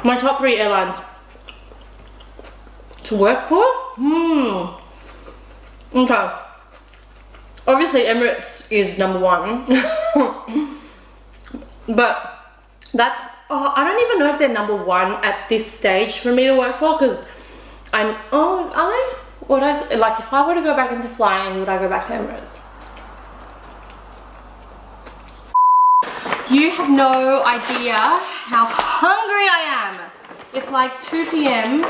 My top 3 airlines to work for? Okay. Obviously Emirates is number 1. But that's, I don't even know if they're number 1 at this stage for me to work for, because are they? Would I, like, if I were to go back into flying, would I go back to Emirates? You have no idea how hungry I am. It's like 2 p.m.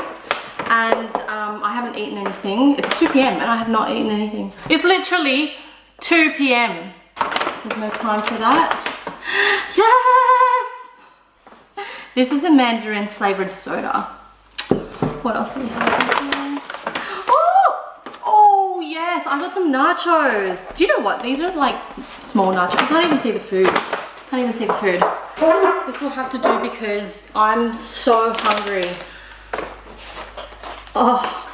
and I haven't eaten anything. It's 2 p.m. and I have not eaten anything. It's literally 2 p.m. There's no time for that. Yes! This is a mandarin flavored soda. What else do we have? Oh yes, I got some nachos. Do you know what? These are like small nachos. I can't even see the food. Can't even see the food. This will have to do because I'm so hungry. Oh.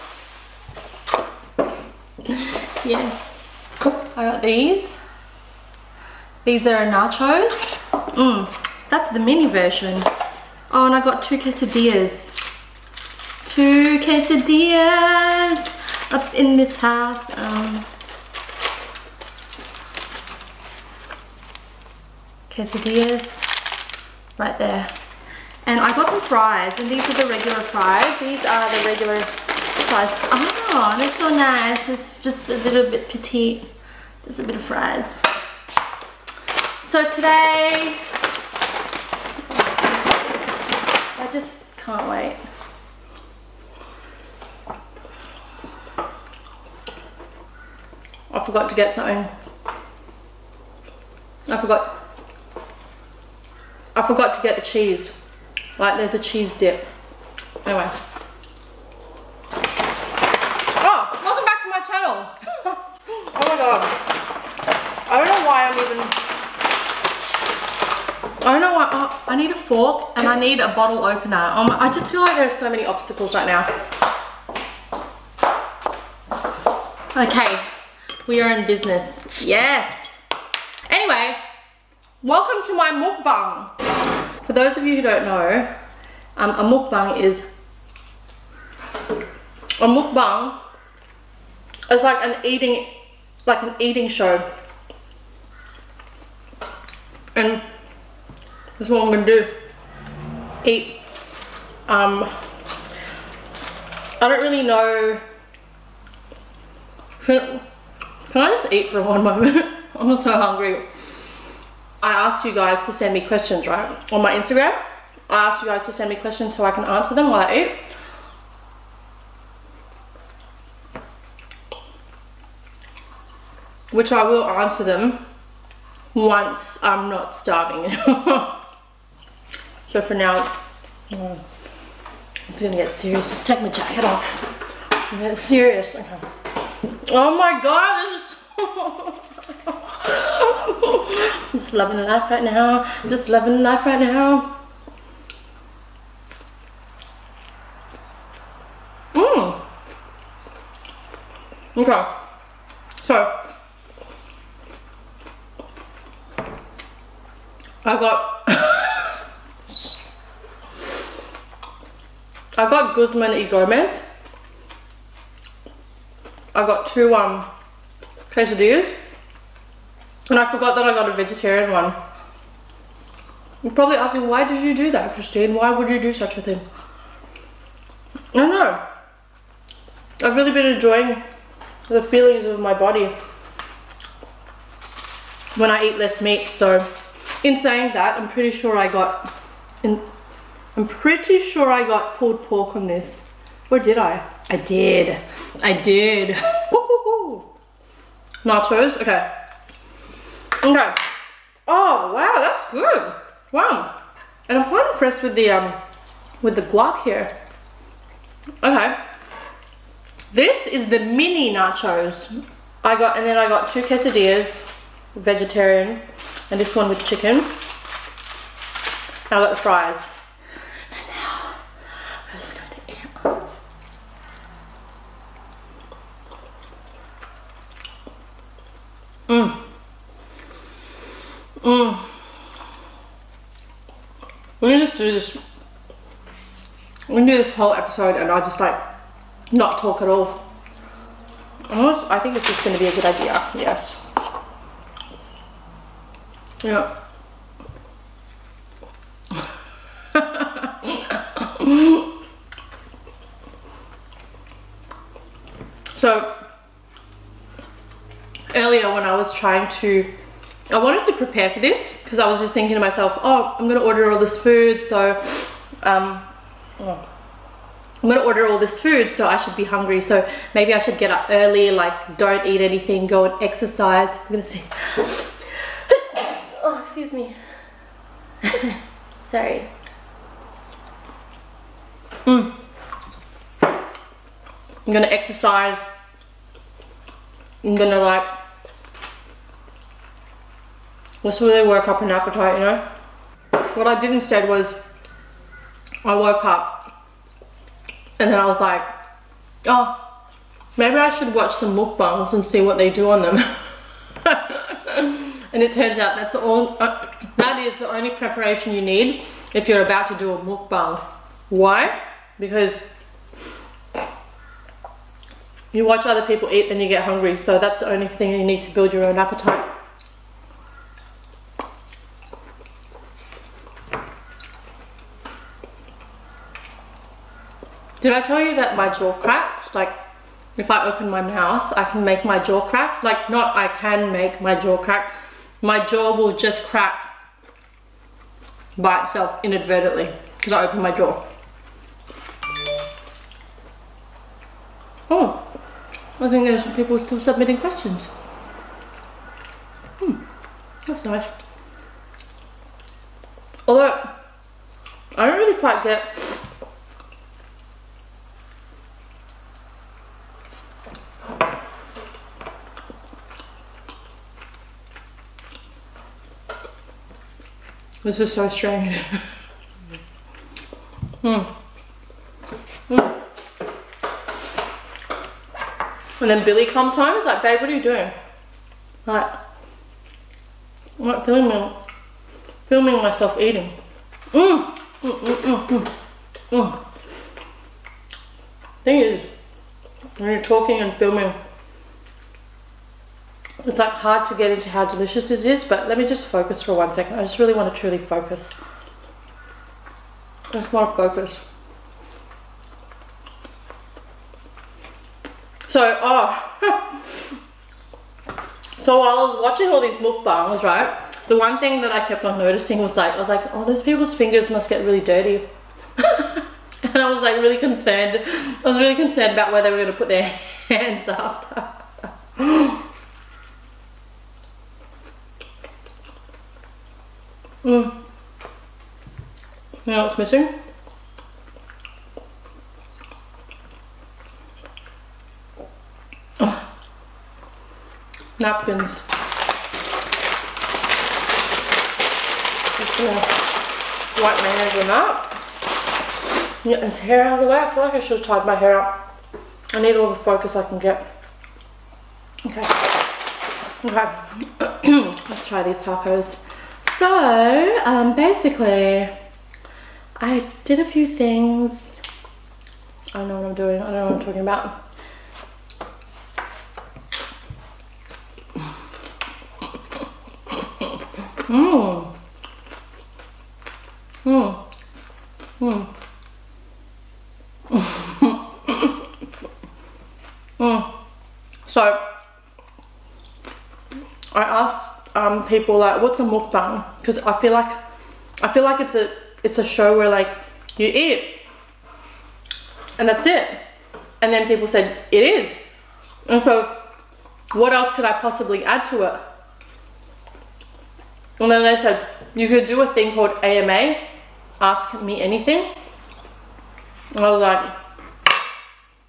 Yes. I got these. These are nachos. That's the mini version. Oh, and I got 2 quesadillas. 2 quesadillas up in this house. Quesadillas right there, and I got some fries, and these are the regular fries. These are the regular size. Oh, they're so nice. It's just a little bit petite, just a bit of fries. So today I just can't wait. I forgot to get something. I forgot to get the cheese. Like, there's a cheese dip. Anyway. Oh, welcome back to my channel. Oh my god. I don't know why I don't know why. Oh, I need a fork and I need a bottle opener. I just feel like there are so many obstacles right now. Okay, we are in business. Yes. Anyway, welcome to my mukbang. For those of you who don't know, a mukbang is like an eating show. And that's what I'm gonna do. Eat. I don't really know. Can I just eat for one moment? I'm so hungry. I asked you guys to send me questions, right? On my Instagram. I asked you guys to send me questions so I can answer them while I eat. Which I will answer them once I'm not starving. So for now, I'm just gonna get serious. Just take my jacket off. It's gonna get serious. Okay. Oh my god, this is I'm just loving life right now. I'm just loving life right now. Okay. So I got Guzman y Gomez. I got 2 quesadillas. And I forgot that I got a vegetarian one. You're probably asking, why did you do that, Christine? Why would you do such a thing? I don't know. I've really been enjoying the feelings of my body when I eat less meat. So in saying that, I'm pretty sure I got pulled pork on this. Or did I? I did. Nachos, okay. Okay. Oh wow, that's good. Wow. And I'm quite impressed with the guac here. Okay. This is the mini nachos. And then I got 2 quesadillas, vegetarian, and this one with chicken. And I got the fries. And now I'm just going to eat. Let me just do this we can do this whole episode and I just like not talk at all. I think it's just going to be a good idea. Yes. Yeah. So earlier when I was trying to, I wanted to prepare for this because I was just thinking to myself, oh, I'm going to order all this food, so I'm going to order all this food, so I should be hungry, so maybe I should get up early, like don't eat anything, go and exercise. I'm going to see. Oh, excuse me. Sorry. I'm going to exercise. I'm going to like just really work up an appetite, you know. What I did instead was I woke up and then I was like, oh, maybe I should watch some mukbangs and see what they do on them. And it turns out that's that is the only preparation you need if you're about to do a mukbang. Why? Because you watch other people eat, then you get hungry. So that's the only thing you need to build your own appetite. Did I tell you that my jaw cracks? Like, if I open my mouth, I can make my jaw crack. Like, not I can make my jaw crack. My jaw will just crack by itself inadvertently because I open my jaw. Oh, I think there's some people still submitting questions. That's nice. Although, I don't really quite get this is so strange. And then Billy comes home, he's like, babe, what are you doing? Like, I'm like filming myself eating. Thing is, when you're talking and filming, it's like hard to get into how delicious this is, but let me just focus for 1 second. I just really want to truly focus. I just want to focus. So, so while I was watching all these mukbangs, right, the one thing that I kept on noticing was like, I was like, oh, those people's fingers must get really dirty. And I was like really concerned. I was really concerned about where they were going to put their hands after. You know what's missing? Napkins. Just gonna wipe my hands on that. Get this hair out of the way. I feel like I should have tied my hair up. I need all the focus I can get. Okay. Okay. Let's try these tacos. So, basically, I did a few things. I don't know what I'm doing. I don't know what I'm talking about. So I asked people like, what's a mukbang? Because I feel like it's a show where like you eat and that's it. And then people said it is. And so what else could I possibly add to it? And then they said you could do a thing called AMA, ask me anything. And I was like,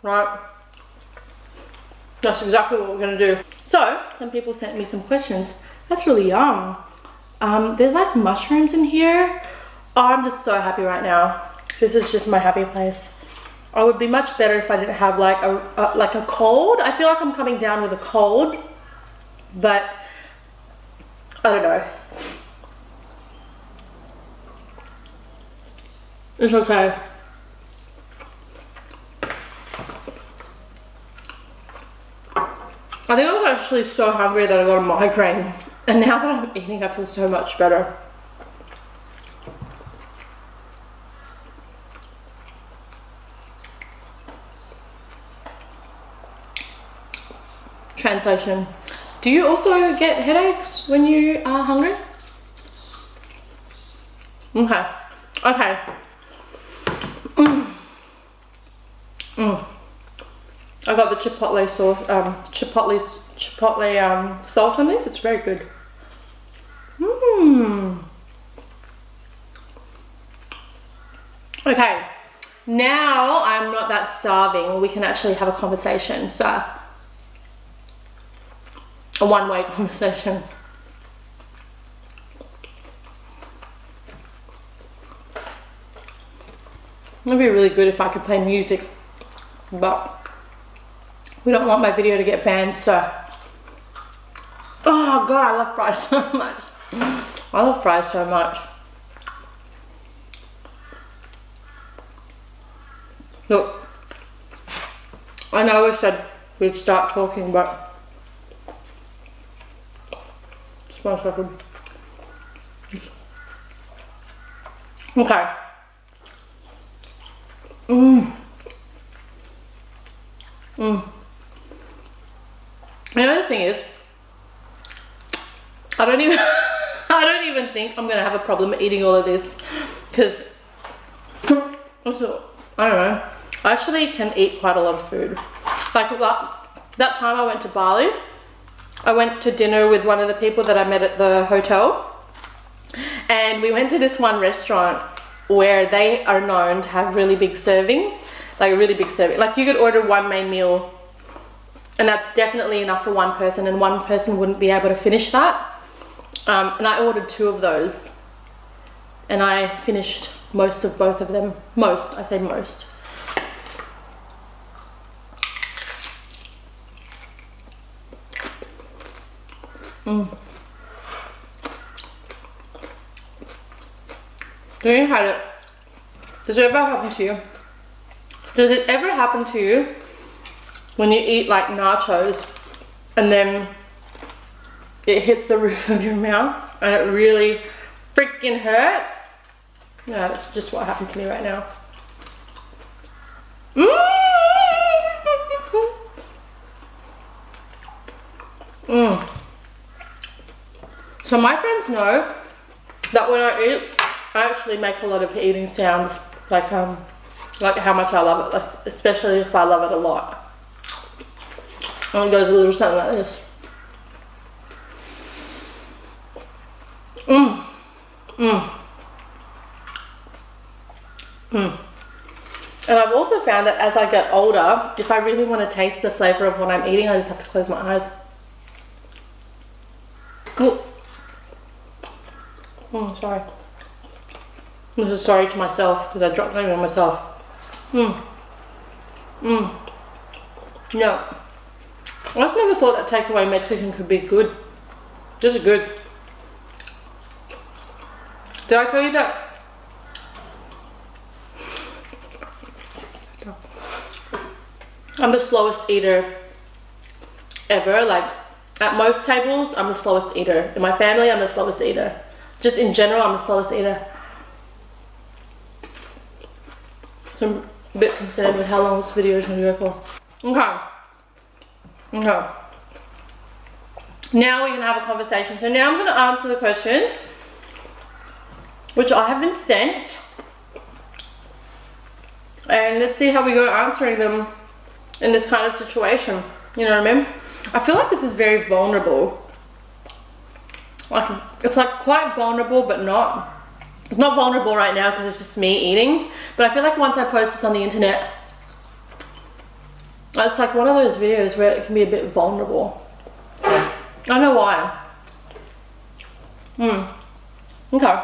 right, that's exactly what we're gonna do. So some people sent me some questions. That's really yum. There's like mushrooms in here. Oh, I'm just so happy right now. This is just my happy place. I would be much better if I didn't have like a cold. I feel like I'm coming down with a cold, but I don't know. It's okay. I think I was actually so hungry that I got a migraine. And now that I'm eating, I feel so much better. Translation. Do you also get headaches when you are hungry? Okay. Okay. I got the chipotle sauce, chipotle salt on this. It's very good. Okay. Now I'm not that starving. We can actually have a conversation. So, a one-way conversation. It'd be really good if I could play music, but we don't want my video to get banned, so. Oh god, I love fries so much. I love fries so much. Look, I know we said we'd start talking, but just 1 second. Okay. The other thing is, I don't even think I'm gonna have a problem eating all of this, because also, I don't know, I actually can eat quite a lot of food. Like that time I went to Bali, I went to dinner with one of the people that I met at the hotel, and we went to this one restaurant where they are known to have really big servings, like a really big serving. Like you could order one main meal and that's definitely enough for one person, and one person wouldn't be able to finish that. And I ordered 2 of those and I finished most of both of them. Most, I say most. Do you had it? Does it ever happen to you? Does it ever happen to you when you eat like nachos and then it hits the roof of your mouth and it really freaking hurts? Yeah, that's just what happened to me right now. So my friends know that when I eat, I actually make a lot of eating sounds, like how much I love it, especially if I love it a lot. And it goes a little something like this. And I've also found that as I get older, if I really want to taste the flavour of what I'm eating, I just have to close my eyes. Sorry. This is sorry to myself because I dropped something on myself. No. I just never thought that takeaway Mexican could be good. This is good. Did I tell you that? I'm the slowest eater ever. Like at most tables, I'm the slowest eater. In my family, I'm the slowest eater. Just in general, I'm the slowest eater. So I'm a bit concerned with how long this video is going to go for. Okay. Okay. Now we can have a conversation. So now I'm going to answer the questions which I have been sent. And let's see how we go answering them in this kind of situation. You know what I mean? I feel like this is very vulnerable. Like, it's like quite vulnerable, but not. It's not vulnerable right now because it's just me eating. But I feel like once I post this on the internet, it's like one of those videos where it can be a bit vulnerable. I don't know why. Okay.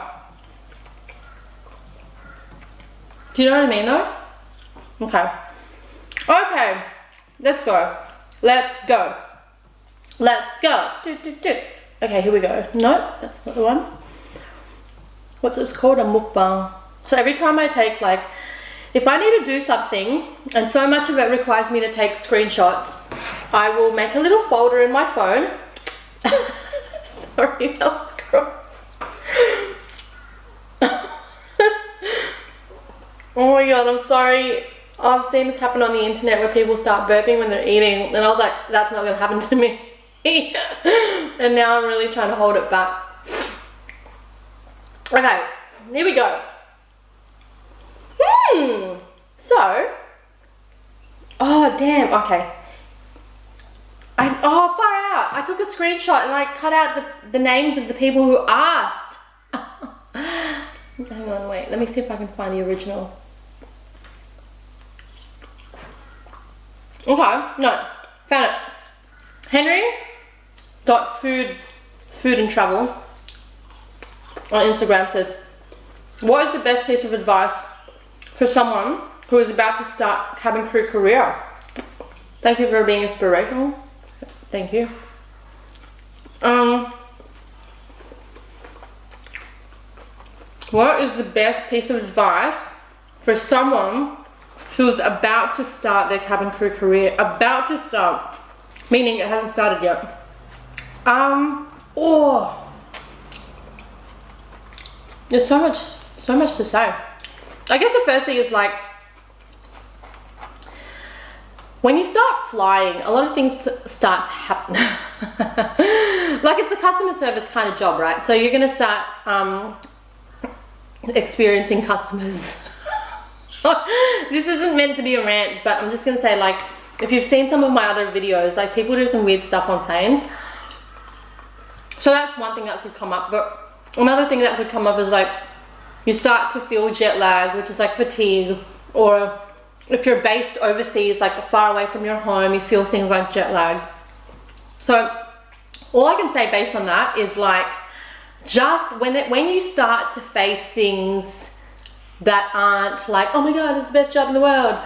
Do you know what I mean though? Okay. Okay. Let's go. Let's go. Let's go. Okay, here we go. No, that's not the one. What's this called? A mukbang. So every time I take, like, if I need to do something and so much of it requires me to take screenshots, I will make a little folder in my phone. Sorry, that was gross. Oh my god, I'm sorry. I've seen this happen on the internet where people start burping when they're eating, and I was like, that's not gonna happen to me. And now I'm really trying to hold it back. Okay, here we go. So, oh damn, okay. Oh, far out. I took a screenshot and I cut out the names of the people who asked. Hang on, wait. Let me see if I can find the original. Okay, no, found it. Henry.food and travel on Instagram said, what is the best piece of advice for someone who is about to start cabin crew career? Thank you for being inspirational. Thank you. What is the best piece of advice for someone who's about to start their cabin crew career? About to start, meaning it hasn't started yet. There's so much to say. I guess the first thing is like, when you start flying, a lot of things start to happen. Like, it's a customer service kind of job, right? So you're gonna start experiencing customers. This isn't meant to be a rant, but I'm just gonna say, like, if you've seen some of my other videos, like, people do some weird stuff on planes. So that's one thing that could come up. But another thing that could come up is like, you start to feel jet lag, which is like fatigue, or if you're based overseas, like far away from your home, you feel things like jet lag. So all I can say based on that is like, just when you start to face things that aren't like, oh my god, it's the best job in the world,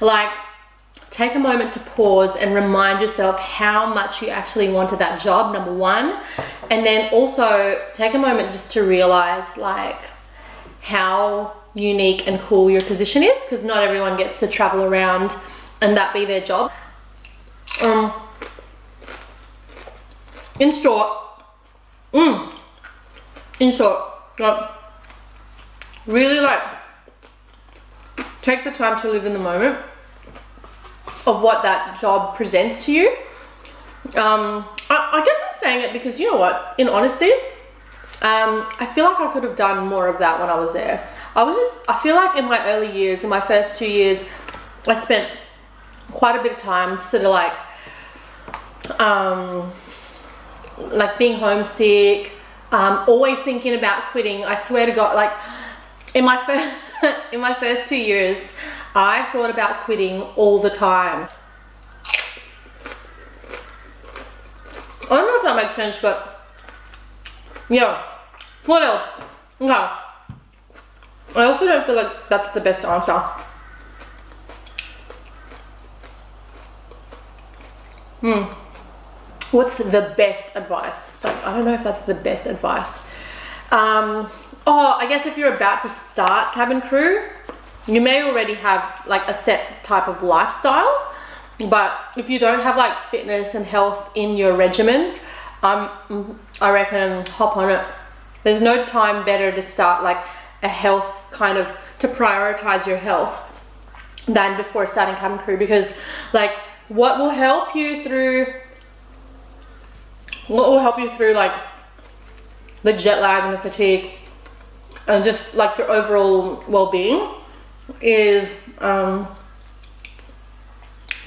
like, take a moment to pause and remind yourself how much you actually wanted that job, number one. And then also take a moment just to realize like how unique and cool your position is, because not everyone gets to travel around and that be their job. In short, like, really like take the time to live in the moment of what that job presents to you. I guess I'm saying it because, you know what, in honesty, I feel like I could have done more of that when I was there. I feel like in my early years, in my first 2 years, I spent quite a bit of time sort of like being homesick, always thinking about quitting. I swear to God, like in my first 2 years, I thought about quitting all the time. I don't know if that makes sense, but yeah. What else? Okay. I also don't feel like that's the best answer. What's the best advice? Like, I don't know if that's the best advice. Oh, I guess if you're about to start cabin crew, you may already have like a set type of lifestyle, but if you don't have like fitness and health in your regimen, I reckon hop on it. There's no time better to start like a health kind of, to prioritize your health than before starting cabin crew, because like what will help you through like the jet lag and the fatigue and just like your overall well-being is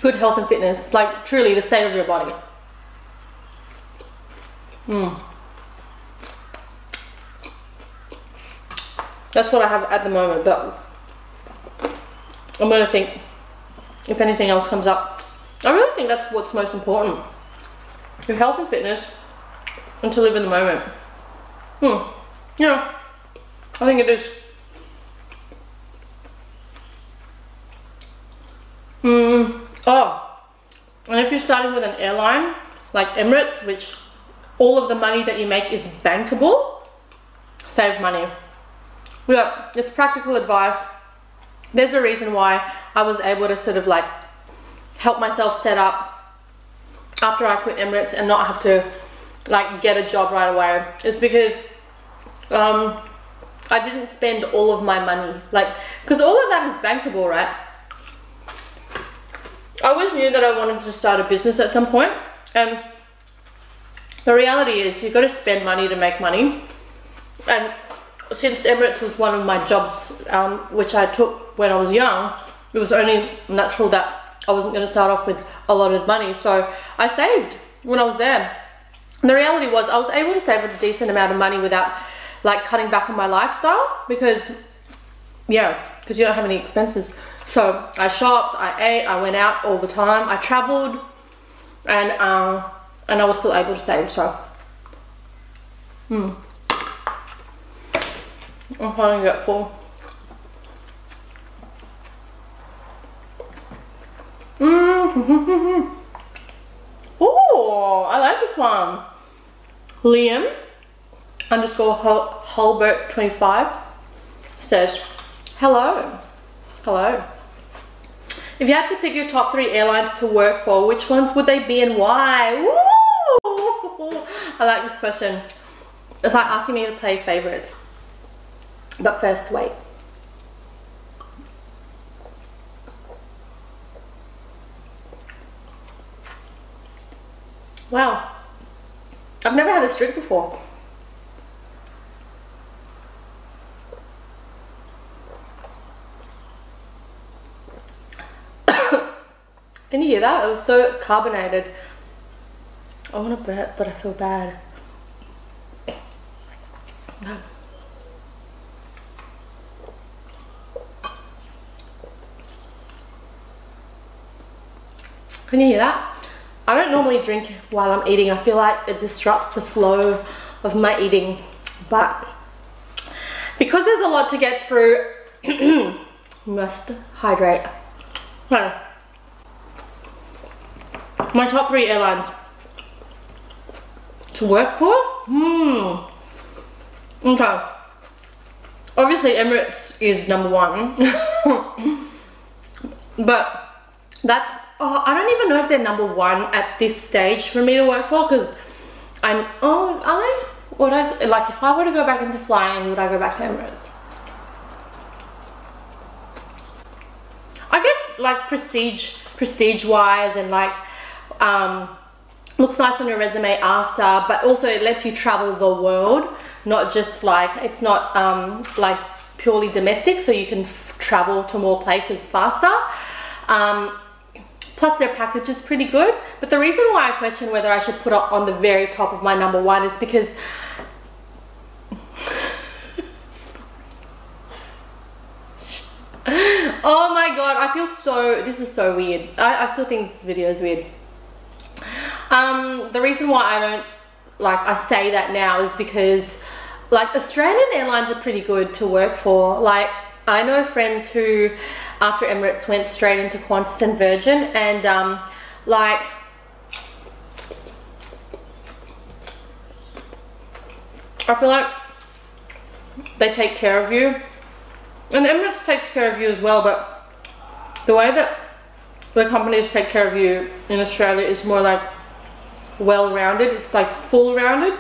good health and fitness, like truly the state of your body. That's what I have at the moment, but I'm gonna think if anything else comes up. I really think that's what's most important. Your health and fitness, and to live in the moment. Yeah, I think it is. Oh, and if you're starting with an airline like Emirates, which all of the money that you make is bankable, save money. Yeah, it's practical advice. There's a reason why I was able to sort of like help myself set up after I quit Emirates and not have to like get a job right away is because I didn't spend all of my money, like, because all of that is bankable, right? I always knew that I wanted to start a business at some point, and the reality is you've got to spend money to make money. And since Emirates was one of my jobs which I took when I was young, it was only natural that I wasn't going to start off with a lot of money, so I saved when I was there. And the reality was I was able to save a decent amount of money without like cutting back on my lifestyle, because yeah, because you don't have any expenses. So I shopped, I ate, I went out all the time, I traveled, and I was still able to save. So I'm starting to get full. Oh, I like this one. Liam _ Holbert 25 says, hello. Hello. If you had to pick your top 3 airlines to work for, which ones would they be and why? Woo! I like this question. It's like asking me to play favorites. But first, wait. Wow. I've never had this drink before. Can you hear that? It was so carbonated. I want to burp, but I feel bad. No. Can you hear that? I don't normally drink while I'm eating. I feel like it disrupts the flow of my eating. But because there's a lot to get through, must hydrate. Okay. My top 3 airlines to work for? Okay. Obviously Emirates is #1. But that's, I don't even know if they're #1 at this stage for me to work for, because are they? Would I, like, if I were to go back into flying, would I go back to Emirates? I guess like prestige wise, and like looks nice on your resume after, but also it lets you travel the world, not just like, it's not like purely domestic, so you can travel to more places faster. Plus their package is pretty good. But the reason why I question whether I should put it on the very top of my #1 is because oh my god, I feel so, this is so weird. I still think this video is weird. The reason why I don't, like, I say that now is because, like, Australian airlines are pretty good to work for. Like, I know friends who, after Emirates, went straight into Qantas and Virgin, and like, I feel like they take care of you, and Emirates takes care of you as well, but the way that the companies take care of you in Australia is more like well-rounded. It's like full-rounded.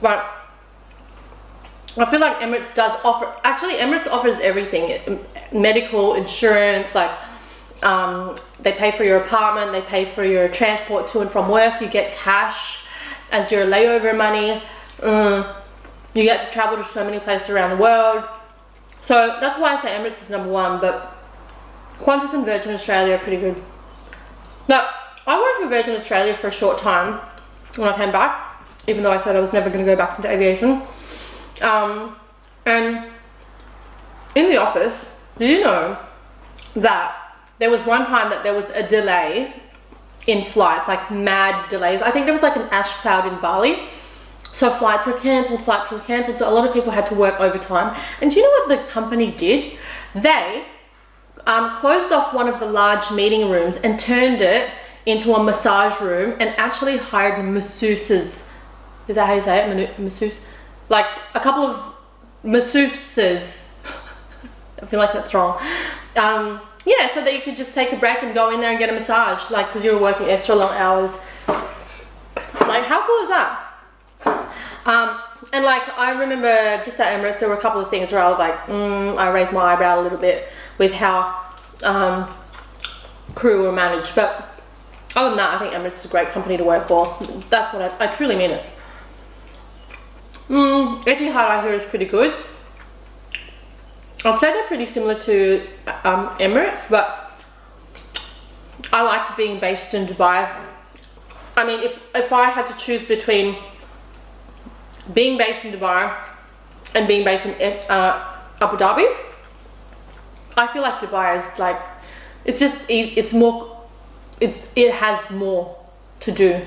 But I feel like Emirates does offer, actually Emirates offers everything. Medical, insurance, like they pay for your apartment, they pay for your transport to and from work, you get cash as your layover money, you get to travel to so many places around the world. So that's why I say Emirates is #1, but Qantas and Virgin Australia are pretty good. Now, I worked for Virgin Australia for a short time when I came back, even though I said I was never going to go back into aviation. And in the office, do you know that there was one time that there was a delay in flights, like mad delays. I think there was like an ash cloud in Bali. So flights were cancelled, so a lot of people had to work overtime. And do you know what the company did? They closed off one of the large meeting rooms and turned it into a massage room, and actually hired masseuses. Is that how you say it? Masseuse? Like a couple of masseuses. I feel like that's wrong. yeah, so that you could just take a break and go in there and get a massage, like, because you were working extra long hours. Like, how cool is that? And like, I remember just at Emirates, there were a couple of things where I was like, I raised my eyebrow a little bit with how crew were managed. But other than that, I think Emirates is a great company to work for. That's what I truly mean it. Etihad, I hear, is pretty good. I'd say they're pretty similar to Emirates, but I liked being based in Dubai. I mean, if I had to choose between being based in Dubai and being based in Abu Dhabi, I feel like Dubai is like, it's just, it's more, it has more to do.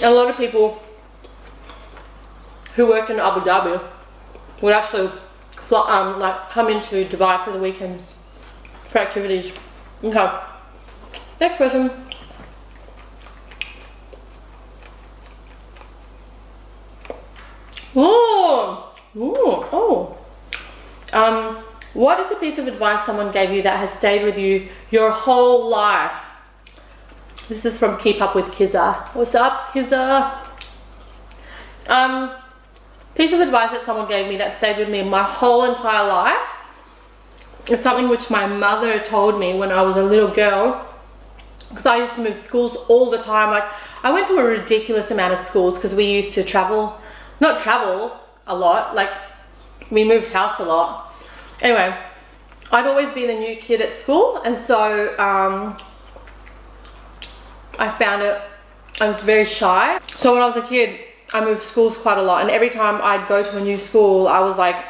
A lot of people who worked in Abu Dhabi would actually like come into Dubai for the weekends for activities. Okay, next question. What is a piece of advice someone gave you that has stayed with you your whole life? This is from Keep Up with Kizza. What's up, Kizza? Piece of advice that someone gave me that stayed with me my whole entire life is something which my mother told me when I was a little girl, because I used to move schools all the time. Like, I went to a ridiculous amount of schools because we used to travel, not travel a lot, like we moved house a lot. Anyway, I'd always be the new kid at school, and so I found it, I was very shy. So when I was a kid, I moved schools quite a lot, and every time I'd go to a new school, I was like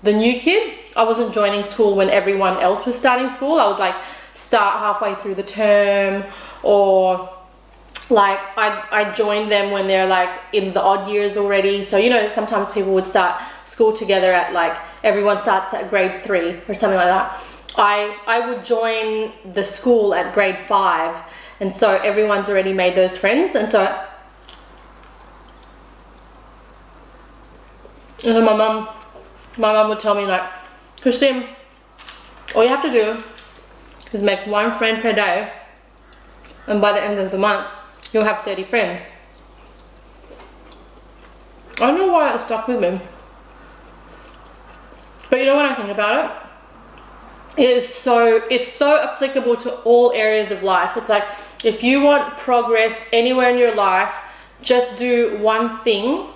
the new kid. I wasn't joining school when everyone else was starting school. I would like start halfway through the term, or like I'd join them when they're like in the odd years already. So, you know, sometimes people would start school together at like, everyone starts at grade 3 or something like that. I would join the school at grade 5, and so everyone's already made those friends. And so my mum would tell me like, Christine, all you have to do is make 1 friend per day, and by the end of the month you'll have 30 friends. I don't know why it stuck with me, but you know what I think about it? It's so applicable to all areas of life. It's like, if you want progress anywhere in your life, just do one thing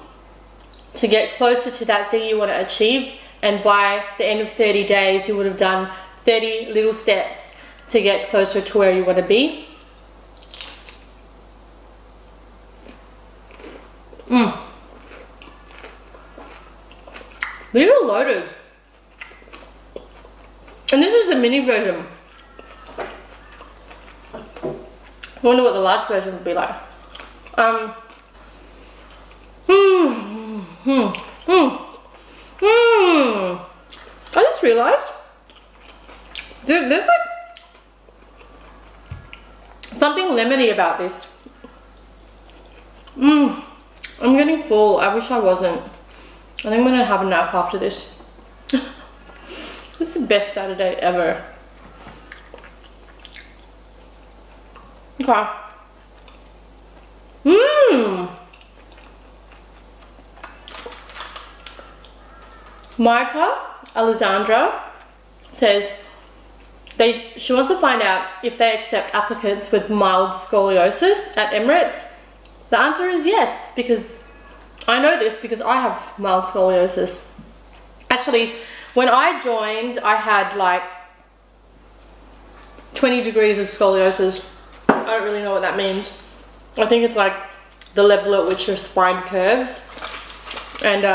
to get closer to that thing you want to achieve, and by the end of 30 days you would have done 30 little steps to get closer to where you want to be. These are loaded. And this is the mini version. I wonder what the large version would be like. I just realized there's like something lemony about this. I'm getting full. I wish I wasn't. I think I'm gonna have a nap after this. This is the best Saturday ever. Okay. Micah Alessandra says she wants to find out if they accept applicants with mild scoliosis at Emirates. The answer is yes, because I know this because I have mild scoliosis. Actually, when I joined, I had like 20 degrees of scoliosis. I don't really know what that means. I think it's like the level at which your spine curves. And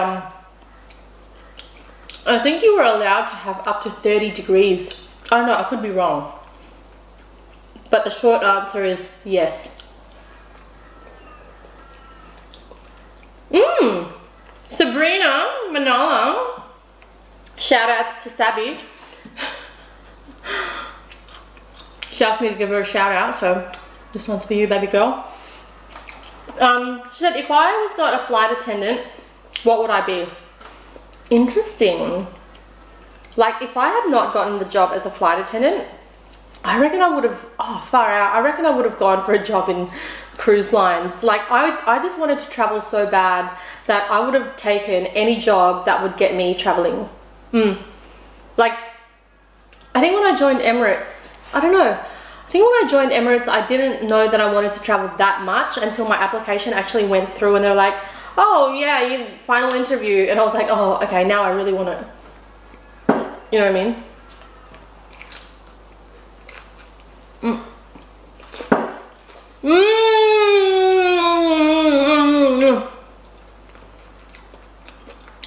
I think you were allowed to have up to 30 degrees. I don't know, I could be wrong. But the short answer is yes. Sabrina Manala. Shout outs to Sabby. She asked me to give her a shout out, so this one's for you, baby girl. She said, if I was not a flight attendant, what would I be? interesting. Like, if I had not gotten the job as a flight attendant, I reckon I would have, oh, far out, I reckon I would have gone for a job in cruise lines. Like, I just wanted to travel so bad that I would have taken any job that would get me traveling. Like, I think when I joined Emirates, I don't know, I think when I joined Emirates, I didn't know that I wanted to travel that much until my application actually went through and they're like, oh yeah, you final interview. And I was like, oh, okay, now I really want it. You know what I mean?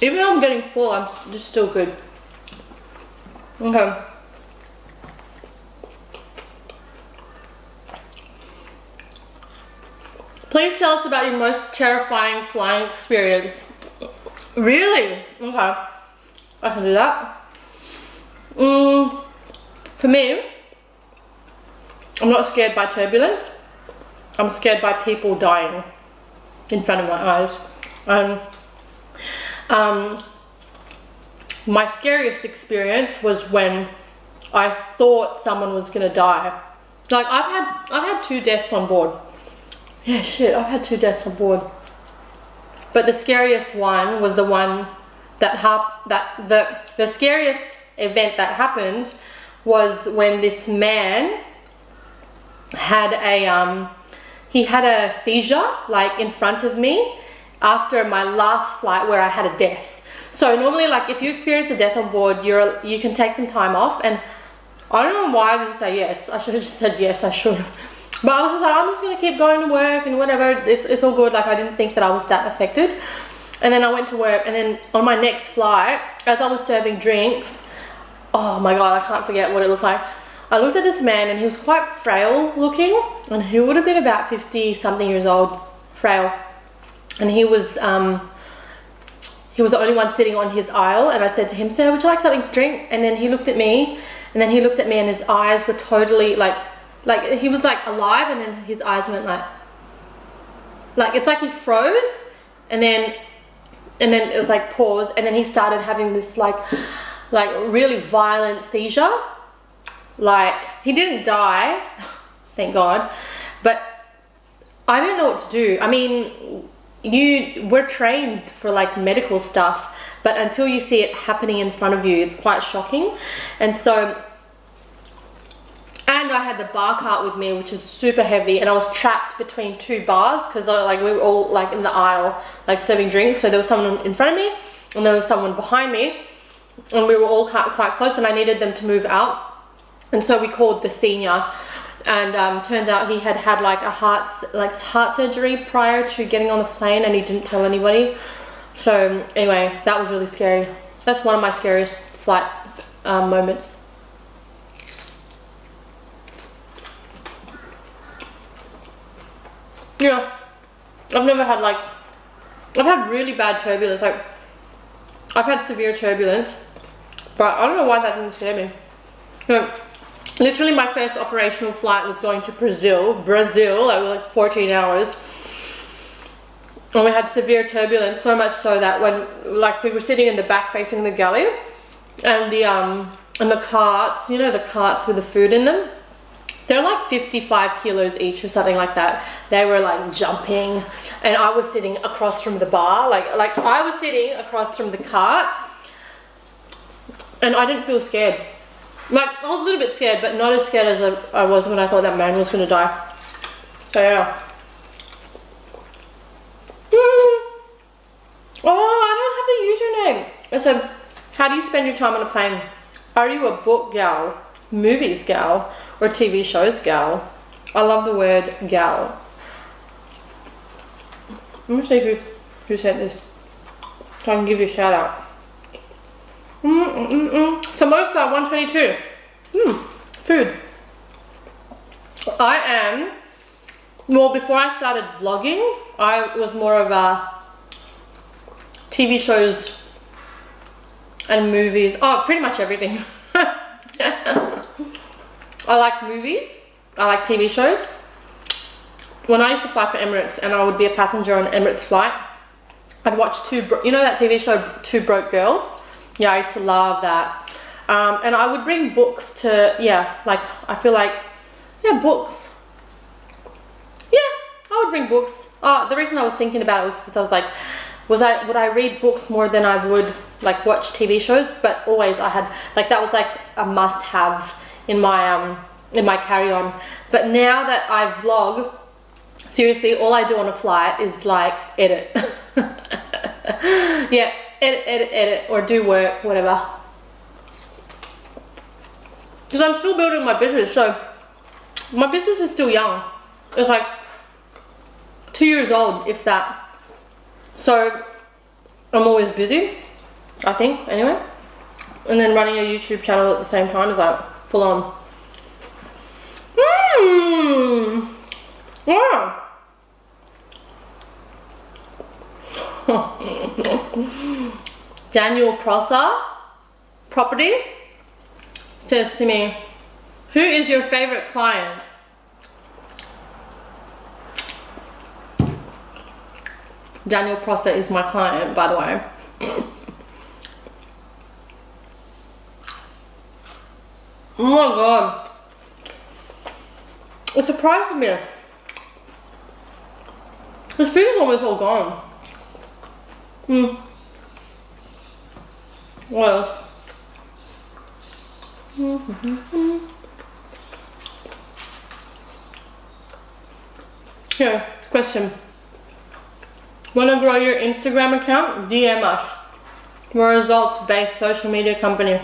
Even though I'm getting full, I'm just still good. Okay. Please tell us about your most terrifying flying experience. Really? Okay. I can do that. For me, I'm not scared by turbulence. I'm scared by people dying in front of my eyes. My scariest experience was when I thought someone was gonna die. Like, I've had 2 deaths on board. Yeah, shit, I've had 2 deaths on board. But the scariest one was the one that the scariest event that happened was when this man had a he had a seizure, like, in front of me after my last flight where I had a death. So normally, like, if you experience a death on board, you can take some time off, and I don't know why I didn't say yes. I should have just said yes, I should. But I was just like, I'm just gonna keep going to work and whatever, it's all good. Like, I didn't think that I was that affected. And then I went to work, and then on my next flight, as I was serving drinks, oh my god, I can't forget what it looked like. I looked at this man, and he was quite frail looking, and he would have been about 50 something years old, frail. And he was the only one sitting on his aisle, and I said to him, sir, would you like something to drink? And then he looked at me, and his eyes were totally like he was like alive, and then his eyes went like it's like he froze, and then it was like pause, and then he started having this like really violent seizure. Like, he didn't die, thank God, but I didn't know what to do. I mean, we're trained for like medical stuff, but until you see it happening in front of you, it's quite shocking. And so, and I had the bar cart with me, which is super heavy, and I was trapped between 2 bars because like we were all like in the aisle, like serving drinks. So there was someone in front of me, and there was someone behind me, and we were all quite close, and I needed them to move out. And so we called the senior, and turns out he had like a heart surgery prior to getting on the plane, and he didn't tell anybody. So anyway, that was really scary. That's one of my scariest flight moments. Yeah, I've had really bad turbulence. Like, I've had severe turbulence, but I don't know why that didn't scare me. You know, literally my first operational flight was going to Brazil. That was like 14 hours. And we had severe turbulence, so much so that when, like, we were sitting in the back facing the galley, and the carts, you know, the carts with the food in them, they're like 55 kilos each or something like that. They were like jumping, and I was sitting across from the bar, like I was sitting across from the cart, and I didn't feel scared. Like, I was a little bit scared, but not as scared as I was when I thought that man was gonna die. So yeah. Oh, I don't have the username. So, how do you spend your time on a plane? Are you a book gal, movies gal, or TV shows gal? I love the word gal. Let me see who said this, so I can give you a shout out. Samosa 122. Food. I am, well, before I started vlogging, I was more of a TV shows and movies. Oh, pretty much everything. I like movies. I like TV shows. When I used to fly for Emirates and I would be a passenger on an Emirates flight, I'd watch you know that TV show Two Broke Girls? Yeah, I used to love that. And I would bring books to, yeah, like, I feel like, yeah, books. Yeah, I would bring books. The reason I was thinking about it was because I was like, would I read books more than I would like watch TV shows? But always I had, like, that was like a must have in my carry-on. But now that I vlog, seriously, all I do on a flight is like edit. Yeah, edit, or do work, whatever. Because I'm still building my business, so my business is still young. It's like 2 years old, if that. So I'm always busy, I think, anyway. And then running a YouTube channel at the same time is like full on. Yeah. Daniel Prosser Property says to me, who is your favorite client? Daniel Prosser is my client, by the way. Oh my god. It surprised me. This food is almost all gone. What else? Here, question. Wanna grow your Instagram account? DM us. We're a results-based social media company.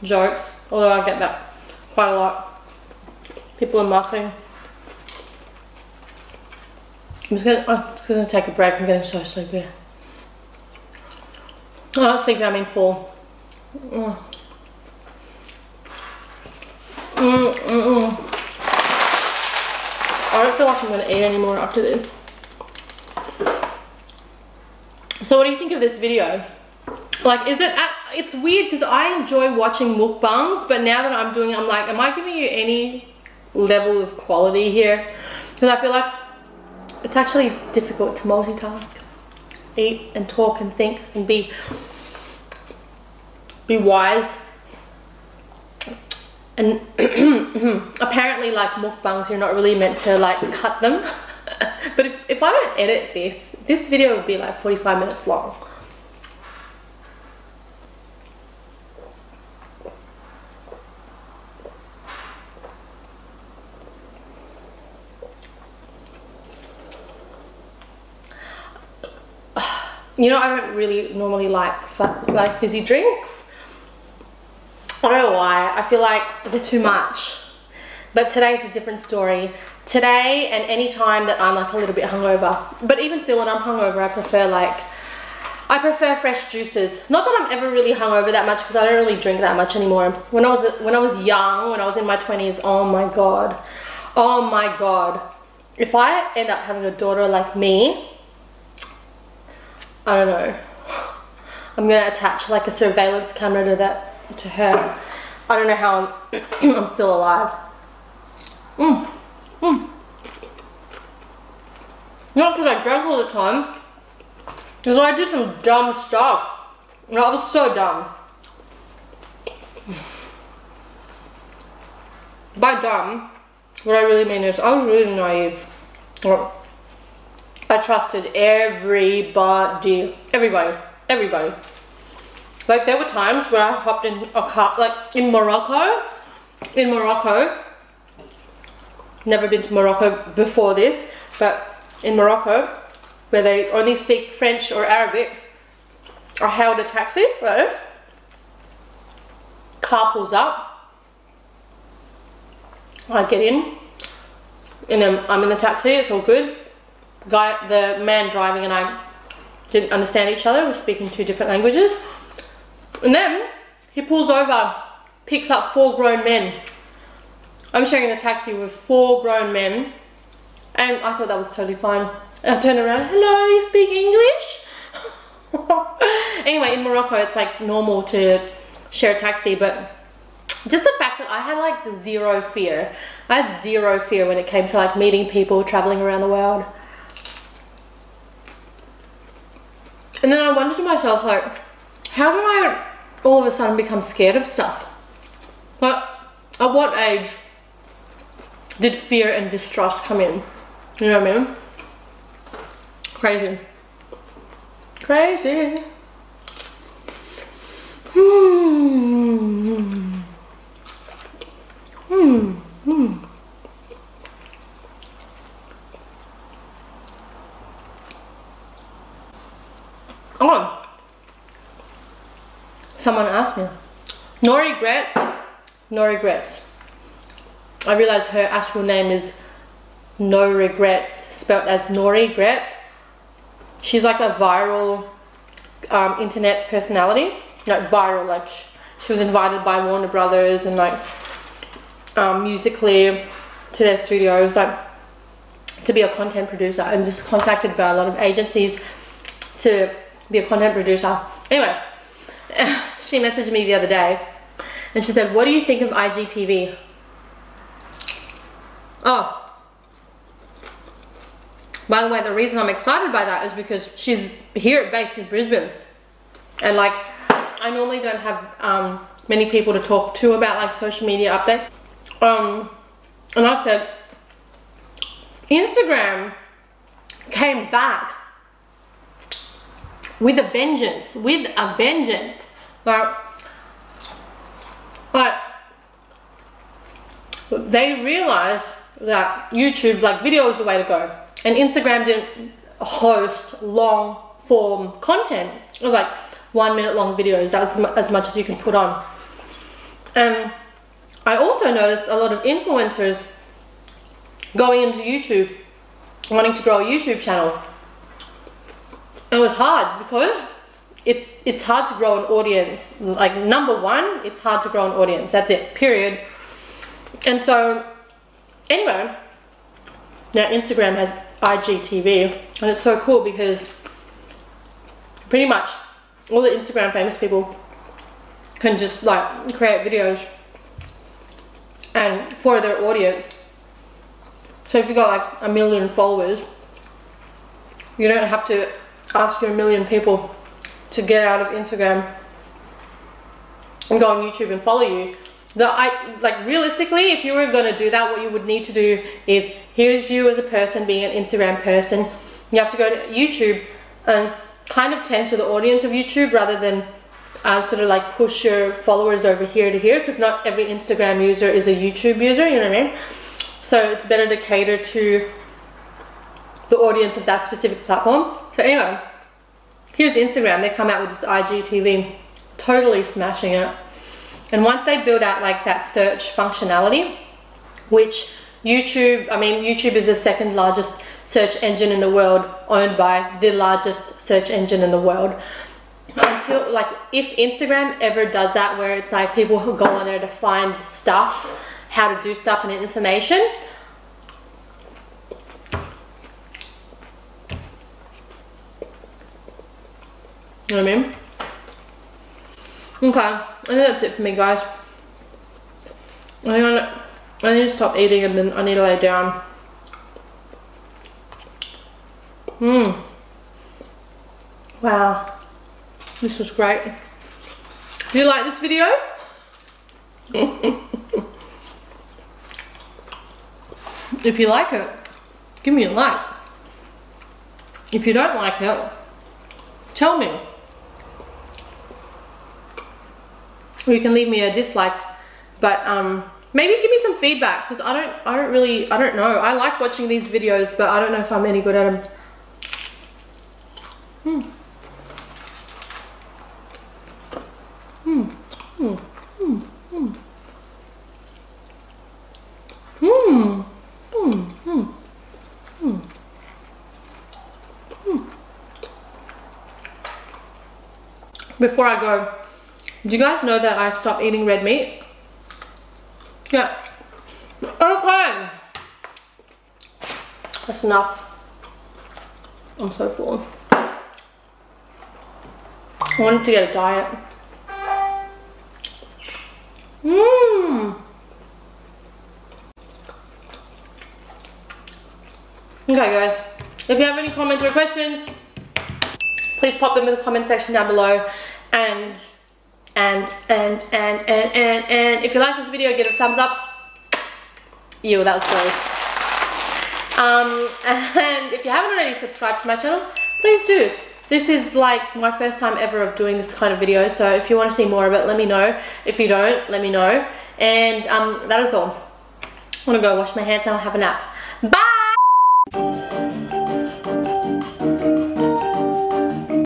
Jokes, although I get that quite a lot. People in marketing. I'm just gonna take a break. I'm getting so sleepy. Oh, not sleepy, I mean full. I don't feel like I'm gonna eat anymore after this. So what do you think of this video? Like, it's weird because I enjoy watching mukbangs, but now that I'm doing it, I'm like, am I giving you any level of quality here? Because I feel like it's actually difficult to multitask, eat and talk and think and be wise. And apparently, like mukbangs, you're not really meant to like cut them. But if I don't edit this video would be like 45 minutes long. You know, I don't really normally like fizzy drinks. I don't know why. I feel like they're too much. But today's a different story. Today and any time that I'm like a little bit hungover. But even still, when I'm hungover, I prefer fresh juices. Not that I'm ever really hungover that much because I don't really drink that much anymore. When I was young, when I was in my 20s, oh my god. Oh my god. If I end up having a daughter like me, I don't know. I'm gonna attach like a surveillance camera to her. I don't know how I'm still alive. Not because I drank all the time. Because I did some dumb stuff. I was so dumb. By dumb, what I really mean is I was really naive. I trusted everybody. Like there were times where I hopped in a car, like in Morocco, never been to Morocco before this, but in Morocco, where they only speak French or Arabic, I hailed a taxi, like this. Car pulls up, I get in, and then I'm in the taxi, it's all good. The man driving and I didn't understand each other, we were speaking two different languages. And then he pulls over, picks up 4 grown men. I'm sharing the taxi with 4 grown men, and I thought that was totally fine. And I turned around, hello, you speak English? Anyway, in Morocco, it's like normal to share a taxi, but just the fact that I had like 0 fear I had zero fear when it came to like meeting people, traveling around the world. And then I wondered to myself, like, how did I all of a sudden become scared of stuff? Like, at what age did fear and distrust come in? You know what I mean? Crazy. Crazy. Oh, someone asked me. No regrets, no regrets. I realized her actual name is No Regrets, spelled as No Regrets. She's like a viral internet personality. Like viral, like she was invited by Warner Brothers and like Musically to their studios, like to be a content producer, and just contacted by a lot of agencies to be a content producer. Anyway, she messaged me the other day and she said, what do you think of IGTV? Oh, by the way, the reason I'm excited by that is because she's here based in Brisbane, and like I normally don't have many people to talk to about like social media updates. And I said, Instagram came back with a vengeance, Like they realized that YouTube, like video is the way to go, and Instagram didn't host long form content. It was like 1 minute long videos. That's as much as you can put on. And I also noticed a lot of influencers going into YouTube, wanting to grow a YouTube channel. It was hard because it's hard to grow an audience. Like number one, it's hard to grow an audience. That's it, period. And so anyway, now Instagram has IGTV, and it's so cool because pretty much all the Instagram famous people can just like create videos and for their audience. So if you got like 1 million followers, you don't have to ask your 1 million people to get out of Instagram and go on YouTube and follow you. Like realistically, if you were going to do that, what you would need to do is, here's you as a person being an Instagram person. You have to go to YouTube and kind of tend to the audience of YouTube rather than sort of like push your followers over here to here, because not every Instagram user is a YouTube user, you know what I mean? So it's better to cater to the audience of that specific platform. So anyway, here's Instagram. They come out with this IGTV, totally smashing it. And once they build out like that search functionality, which YouTube is the second largest search engine in the world, owned by the largest search engine in the world. Until like, if Instagram ever does that, where it's like people who go on there to find stuff, how to do stuff and information, you know what I mean? Okay, I think that's it for me, guys. I need to stop eating and then I need to lay down. Wow, this was great. Do you like this video? If you like it, give me a like. If you don't like it, tell me. Or you can leave me a dislike, but maybe give me some feedback, because I don't know. I like watching these videos, but I don't know if I'm any good at them. Before I go, do you guys know that I stopped eating red meat? Yeah. Okay. That's enough. I'm so full. I wanted to get a diet. Okay guys, if you have any comments or questions, please pop them in the comment section down below. And if you like this video, give it a thumbs up. Ew, that was gross. And if you haven't already subscribed to my channel, please do. This is like my first time ever of doing this kind of video, so if you want to see more of it, let me know. If you don't, let me know. And that is all. I'm gonna go wash my hands now and have a nap. Bye!